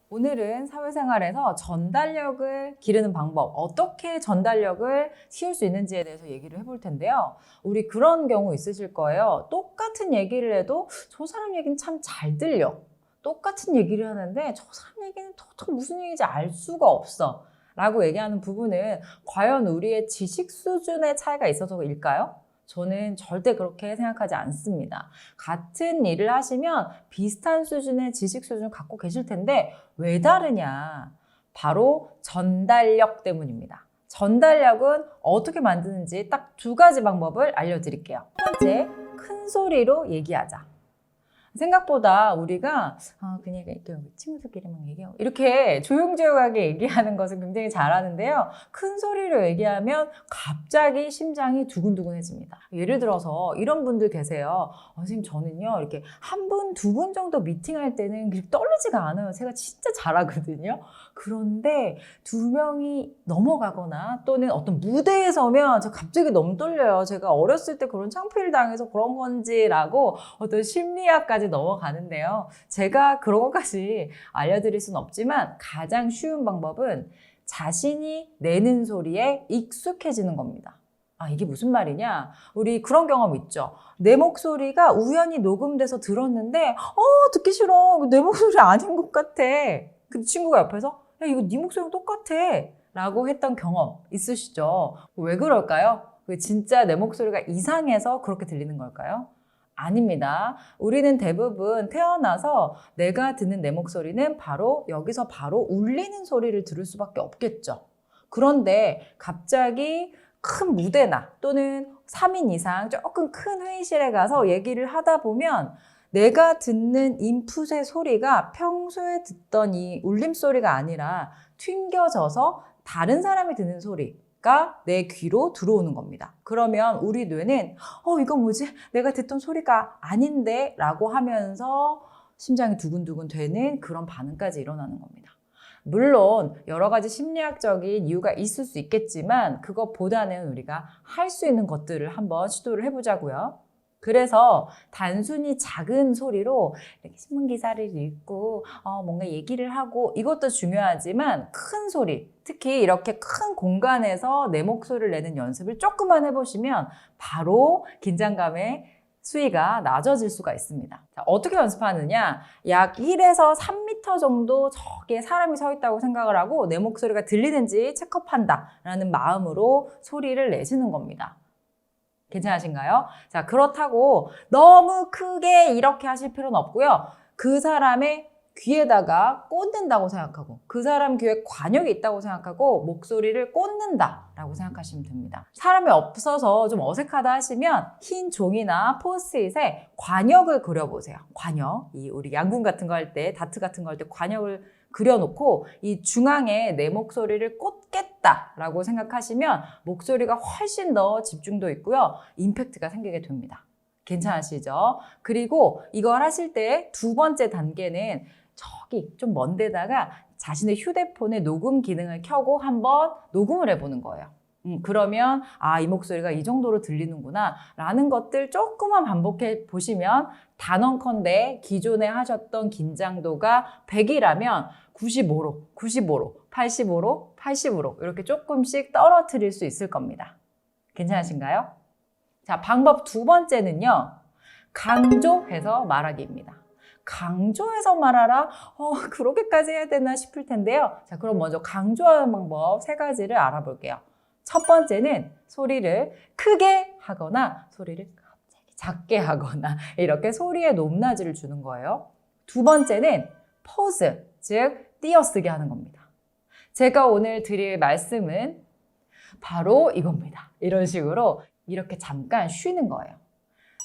오늘은 사회생활에서 전달력을 기르는 방법, 어떻게 전달력을 키울 수 있는지에 대해서 얘기를 해볼 텐데요. 우리 그런 경우 있으실 거예요. 똑같은 얘기를 해도 저 사람 얘기는 참 잘 들려. 똑같은 얘기를 하는데 저 사람 얘기는 도통 무슨 얘기인지 알 수가 없어. 라고 얘기하는 부분은 과연 우리의 지식 수준의 차이가 있어서일까요? 저는 절대 그렇게 생각하지 않습니다. 같은 일을 하시면 비슷한 수준의 지식 수준을 갖고 계실 텐데 왜 다르냐? 바로 전달력 때문입니다. 전달력은 어떻게 만드는지 딱 두 가지 방법을 알려드릴게요. 첫 번째, 큰 소리로 얘기하자. 생각보다 우리가 그냥 친구들끼리만 얘기하고 이렇게 조용조용하게 얘기하는 것을 굉장히 잘하는데요. 큰 소리로 얘기하면 갑자기 심장이 두근두근해집니다. 예를 들어서 이런 분들 계세요. 선생님 저는요 이렇게 한 분, 두 분 정도 미팅할 때는 그렇게 떨리지가 않아요. 제가 진짜 잘하거든요. 그런데 두 명이 넘어가거나 또는 어떤 무대에 서면 저 갑자기 너무 떨려요. 제가 어렸을 때 그런 창피를 당해서 그런 건지라고 어떤 심리학까지 넘어가는데요. 제가 그런 것까지 알려드릴 수는 없지만 가장 쉬운 방법은 자신이 내는 소리에 익숙해지는 겁니다. 이게 무슨 말이냐? 우리 그런 경험 있죠? 내 목소리가 우연히 녹음돼서 들었는데 듣기 싫어. 내 목소리 아닌 것 같아. 근데 친구가 옆에서 야, 이거 네 목소리랑 똑같아. 라고 했던 경험 있으시죠? 왜 그럴까요? 진짜 내 목소리가 이상해서 그렇게 들리는 걸까요? 아닙니다. 우리는 대부분 태어나서 내가 듣는 내 목소리는 바로 여기서 바로 울리는 소리를 들을 수밖에 없겠죠. 그런데 갑자기 큰 무대나 또는 3인 이상 조금 큰 회의실에 가서 얘기를 하다 보면 내가 듣는 인풋의 소리가 평소에 듣던 이 울림소리가 아니라 튕겨져서 다른 사람이 듣는 소리가 내 귀로 들어오는 겁니다. 그러면 우리 뇌는 이건 뭐지? 내가 듣던 소리가 아닌데? 라고 하면서 심장이 두근두근 되는 그런 반응까지 일어나는 겁니다. 물론 여러 가지 심리학적인 이유가 있을 수 있겠지만 그것보다는 우리가 할 수 있는 것들을 한번 시도를 해보자고요. 그래서 단순히 작은 소리로 이렇게 신문기사를 읽고 뭔가 얘기를 하고 이것도 중요하지만 큰 소리, 특히 이렇게 큰 공간에서 내 목소리를 내는 연습을 조금만 해보시면 바로 긴장감의 수위가 낮아질 수가 있습니다. 자, 어떻게 연습하느냐? 약 1에서 3m 정도 저기에 사람이 서 있다고 생각을 하고 내 목소리가 들리는지 체크한다라는 마음으로 소리를 내시는 겁니다. 괜찮으신가요? 자, 그렇다고 너무 크게 이렇게 하실 필요는 없고요. 그 사람의 귀에다가 꽂는다고 생각하고 그 사람 귀에 관역이 있다고 생각하고 목소리를 꽂는다라고 생각하시면 됩니다. 사람이 없어서 좀 어색하다 하시면 흰 종이나 포스트잇에 관역을 그려보세요. 관역. 우리 양궁 같은 거 할 때, 다트 같은 거 할 때 관역을 그려놓고 이 중앙에 내 목소리를 꽂겠다라고 생각하시면 목소리가 훨씬 더 집중도 있고요. 임팩트가 생기게 됩니다. 괜찮으시죠? 그리고 이걸 하실 때 두 번째 단계는 저기 좀 먼 데다가 자신의 휴대폰의 녹음 기능을 켜고 한번 녹음을 해보는 거예요. 그러면 이 목소리가 이 정도로 들리는구나 라는 것들 조금만 반복해 보시면 단언컨대 기존에 하셨던 긴장도가 100이라면 95로, 85로, 80으로 이렇게 조금씩 떨어뜨릴 수 있을 겁니다. 괜찮으신가요? 자, 방법 두 번째는요. 강조해서 말하기입니다. 강조해서 말하라? 그렇게까지 해야 되나 싶을 텐데요. 자, 그럼 먼저 강조하는 방법 3가지를 알아볼게요. 첫 번째는 소리를 크게 하거나 소리를 갑자기 작게 하거나 이렇게 소리의 높낮이를 주는 거예요. 두 번째는 포즈, 즉 띄어쓰기 하는 겁니다. 제가 오늘 드릴 말씀은 바로 이겁니다. 이런 식으로 이렇게 잠깐 쉬는 거예요.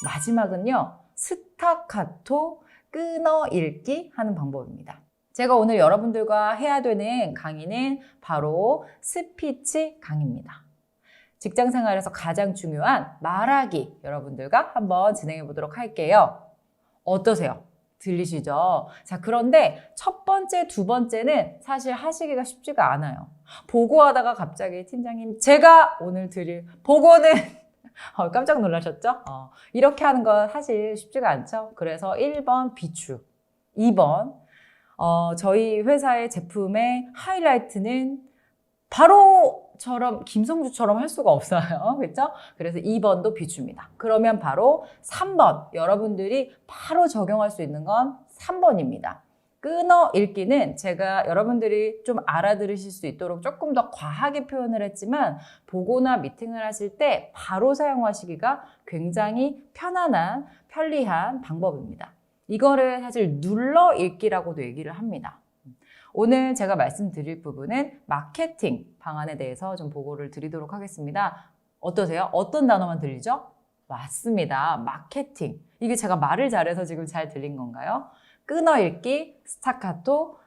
마지막은요. 스타카토 끊어 읽기 하는 방법입니다. 제가 오늘 여러분들과 해야 되는 강의는 바로 스피치 강의입니다. 직장 생활에서 가장 중요한 말하기 여러분들과 한번 진행해 보도록 할게요. 어떠세요? 들리시죠? 자, 그런데 첫 번째, 두 번째는 사실 하시기가 쉽지가 않아요. 보고하다가 갑자기 팀장님, 제가 오늘 드릴 보고는 깜짝 놀라셨죠? 이렇게 하는 건 사실 쉽지가 않죠? 그래서 1번 비추, 2번 저희 회사의 제품의 하이라이트는 바로처럼 김성주처럼 할 수가 없어요. 그렇죠? 그래서 2번도 비춥니다. 그러면 바로 3번, 여러분들이 바로 적용할 수 있는 건 3번입니다. 끊어 읽기는 제가 여러분들이 좀 알아들으실 수 있도록 조금 더 과하게 표현을 했지만 보고나 미팅을 하실 때 바로 사용하시기가 굉장히 편안한, 편리한 방법입니다. 이거를 사실 눌러 읽기라고도 얘기를 합니다. 오늘 제가 말씀드릴 부분은 마케팅 방안에 대해서 좀 보고를 드리도록 하겠습니다. 어떠세요? 어떤 단어만 들리죠? 맞습니다. 마케팅. 이게 제가 말을 잘해서 지금 잘 들린 건가요? 끊어 읽기, 스타카토,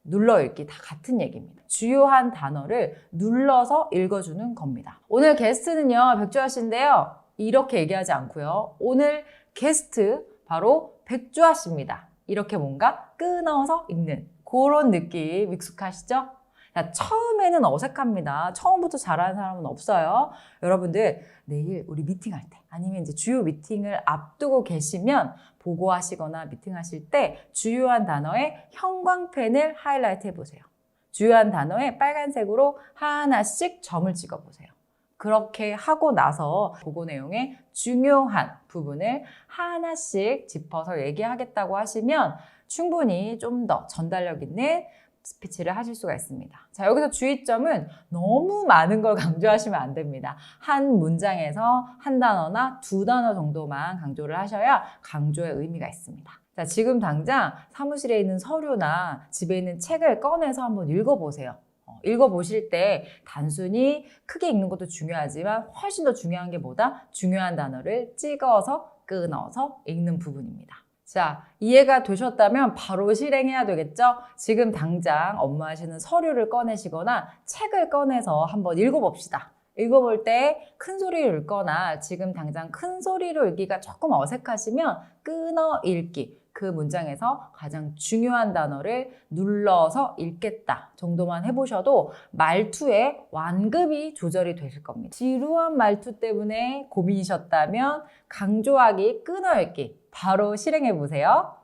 눌러 읽기 다 같은 얘기입니다. 주요한 단어를 눌러서 읽어주는 겁니다. 오늘 게스트는요, 백주아 씨인데요. 이렇게 얘기하지 않고요. 오늘 게스트 바로 백주아 씨입니다. 이렇게 뭔가 끊어서 읽는 그런 느낌 익숙하시죠? 자, 처음에는 어색합니다. 처음부터 잘하는 사람은 없어요. 여러분들 내일 우리 미팅할 때 아니면 이제 주요 미팅을 앞두고 계시면 보고하시거나 미팅하실 때 주요한 단어에 형광펜을 하이라이트 해보세요. 주요한 단어에 빨간색으로 하나씩 점을 찍어보세요. 그렇게 하고 나서 보고 내용의 중요한 부분을 하나씩 짚어서 얘기하겠다고 하시면 충분히 좀 더 전달력 있는 스피치를 하실 수가 있습니다. 자, 여기서 주의점은 너무 많은 걸 강조하시면 안 됩니다. 한 문장에서 한 단어나 두 단어 정도만 강조를 하셔야 강조의 의미가 있습니다. 자, 지금 당장 사무실에 있는 서류나 집에 있는 책을 꺼내서 한번 읽어보세요. 읽어보실 때 단순히 크게 읽는 것도 중요하지만 훨씬 더 중요한 게 뭐다? 중요한 단어를 찍어서 끊어서 읽는 부분입니다. 자, 이해가 되셨다면 바로 실행해야 되겠죠? 지금 당장 업무하시는 서류를 꺼내시거나 책을 꺼내서 한번 읽어봅시다. 읽어볼 때 큰 소리로 읽거나 지금 당장 큰 소리로 읽기가 조금 어색하시면 끊어 읽기. 그 문장에서 가장 중요한 단어를 눌러서 읽겠다 정도만 해보셔도 말투의 완급이 조절이 되실 겁니다. 지루한 말투 때문에 고민이셨다면 강조하기, 끊어 읽기 바로 실행해 보세요.